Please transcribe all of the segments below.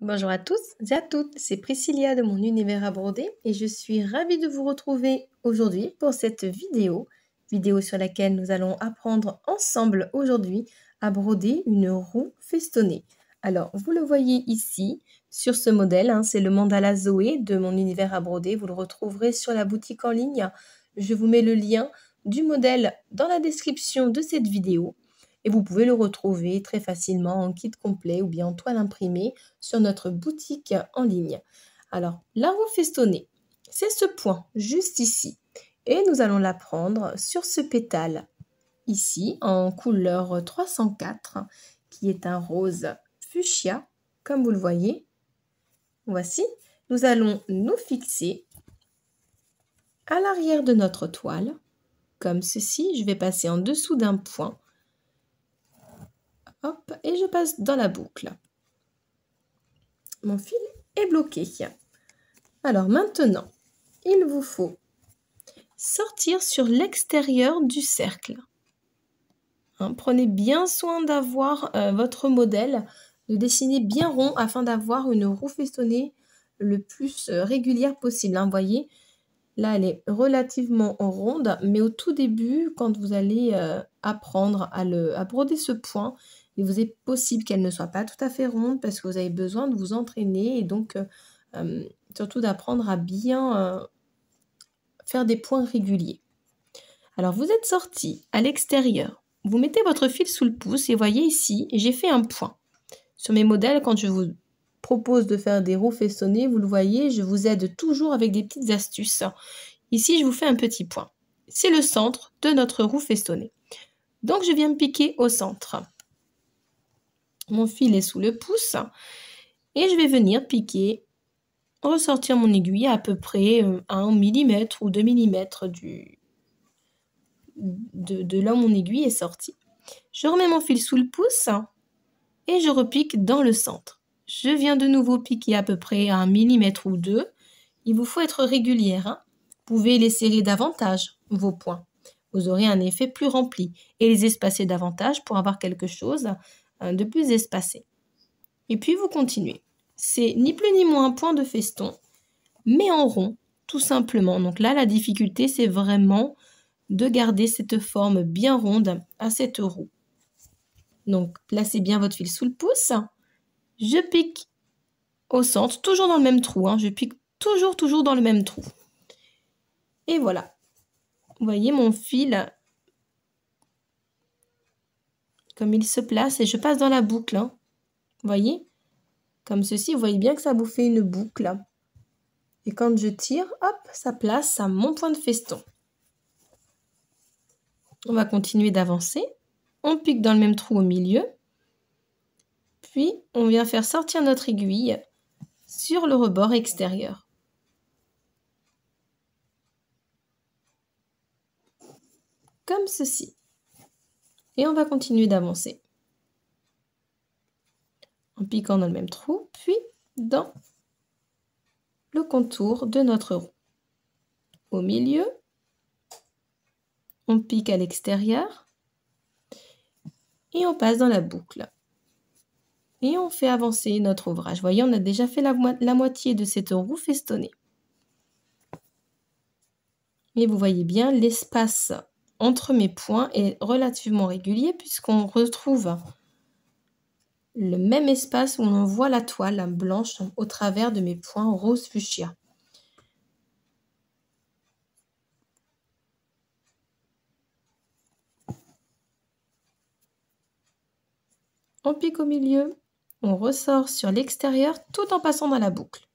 Bonjour à tous et à toutes, c'est Priscilla de mon univers à broder et je suis ravie de vous retrouver aujourd'hui pour cette vidéo sur laquelle nous allons apprendre ensemble aujourd'hui à broder une roue festonnée. Alors, vous le voyez ici sur ce modèle, c'est le mandala Zoé de mon univers à broder. Vous le retrouverez sur la boutique en ligne. Je vous mets le lien du modèle dans la description de cette vidéo. Et vous pouvez le retrouver très facilement en kit complet ou bien en toile imprimée sur notre boutique en ligne. Alors, la roue festonnée, c'est ce point juste ici. Et nous allons la prendre sur ce pétale ici en couleur 304 qui est un rose fuchsia, comme vous le voyez. Voici, nous allons nous fixer à l'arrière de notre toile, comme ceci. Je vais passer en dessous d'un point. Hop, et je passe dans la boucle. Mon fil est bloqué. Alors maintenant, il vous faut sortir sur l'extérieur du cercle. Prenez bien soin d'avoir votre modèle, de dessiner bien rond afin d'avoir une roue festonnée le plus régulière possible. Vous voyez, là elle est relativement ronde, mais au tout début, quand vous allez apprendre à broder ce point, il vous est possible qu'elle ne soit pas tout à fait ronde parce que vous avez besoin de vous entraîner et donc surtout d'apprendre à bien faire des points réguliers. Alors vous êtes sorti à l'extérieur, vous mettez votre fil sous le pouce et voyez ici, j'ai fait un point. Sur mes modèles, quand je vous propose de faire des roues festonnées, vous le voyez, je vous aide toujours avec des petites astuces. Ici, je vous fais un petit point. C'est le centre de notre roue festonnée. Donc je viens me piquer au centre. Mon fil est sous le pouce et je vais venir piquer, ressortir mon aiguille à peu près 1 mm ou 2 mm de là où mon aiguille est sortie. Je remets mon fil sous le pouce et je repique dans le centre. Je viens de nouveau piquer à peu près 1 mm ou 2. Il vous faut être régulière. Vous pouvez les serrer davantage, vos points. Vous aurez un effet plus rempli et les espacer davantage pour avoir quelque chose de plus espacé. Et puis vous continuez. C'est ni plus ni moins un point de feston, mais en rond, tout simplement. Donc là, la difficulté, c'est vraiment de garder cette forme bien ronde à cette roue. Donc, placez bien votre fil sous le pouce. Je pique au centre, toujours dans le même trou. Je pique toujours dans le même trou. Et voilà. Vous voyez mon fil, comme il se place, et je passe dans la boucle. Vous voyez? Comme ceci, vous voyez bien que ça vous fait une boucle. Et quand je tire, hop, ça place à mon point de feston. On va continuer d'avancer. On pique dans le même trou au milieu. Puis, on vient faire sortir notre aiguille sur le rebord extérieur. Comme ceci. Et on va continuer d'avancer. En piquant dans le même trou, puis dans le contour de notre roue. Au milieu, on pique à l'extérieur et on passe dans la boucle. Et on fait avancer notre ouvrage. Vous voyez, on a déjà fait la moitié de cette roue festonnée. Et vous voyez bien, l'espace entre mes points est relativement régulier puisqu'on retrouve le même espace où on voit la toile blanche au travers de mes points rose fuchsia. On pique au milieu, on ressort sur l'extérieur tout en passant dans la boucle.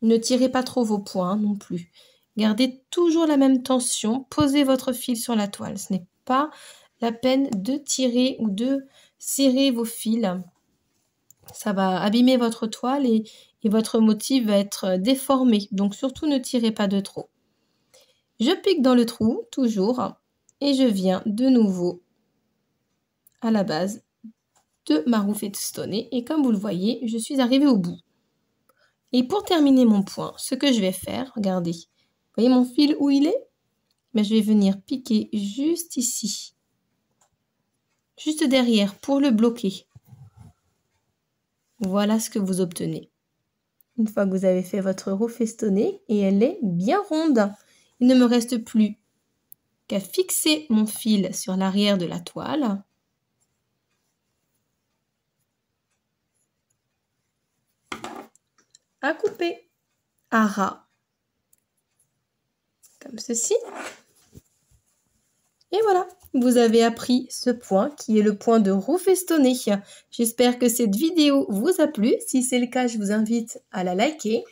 Ne tirez pas trop vos points non plus. Gardez toujours la même tension, posez votre fil sur la toile. Ce n'est pas la peine de tirer ou de serrer vos fils. Ça va abîmer votre toile et votre motif va être déformé. Donc surtout ne tirez pas de trop. Je pique dans le trou, toujours, et je viens de nouveau à la base de ma roue festonnée. Et comme vous le voyez, je suis arrivée au bout. Et pour terminer mon point, ce que je vais faire, regardez, vous voyez mon fil où il est? Mais je vais venir piquer juste ici, juste derrière pour le bloquer. Voilà ce que vous obtenez. Une fois que vous avez fait votre roue festonnée et elle est bien ronde, il ne me reste plus qu'à fixer mon fil sur l'arrière de la toile. À couper à ras, comme ceci. Et voilà, vous avez appris ce point qui est le point de roue festonnée. J'espère que cette vidéo vous a plu. Si c'est le cas, je vous invite à la liker,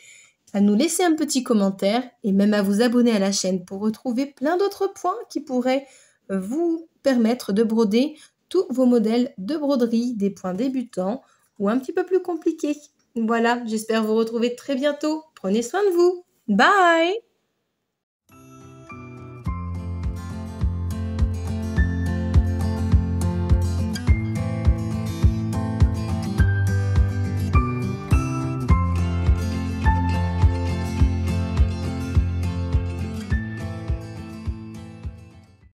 à nous laisser un petit commentaire et même à vous abonner à la chaîne pour retrouver plein d'autres points qui pourraient vous permettre de broder tous vos modèles de broderie, des points débutants ou un petit peu plus compliqués. Voilà, j'espère vous retrouver très bientôt. Prenez soin de vous. Bye!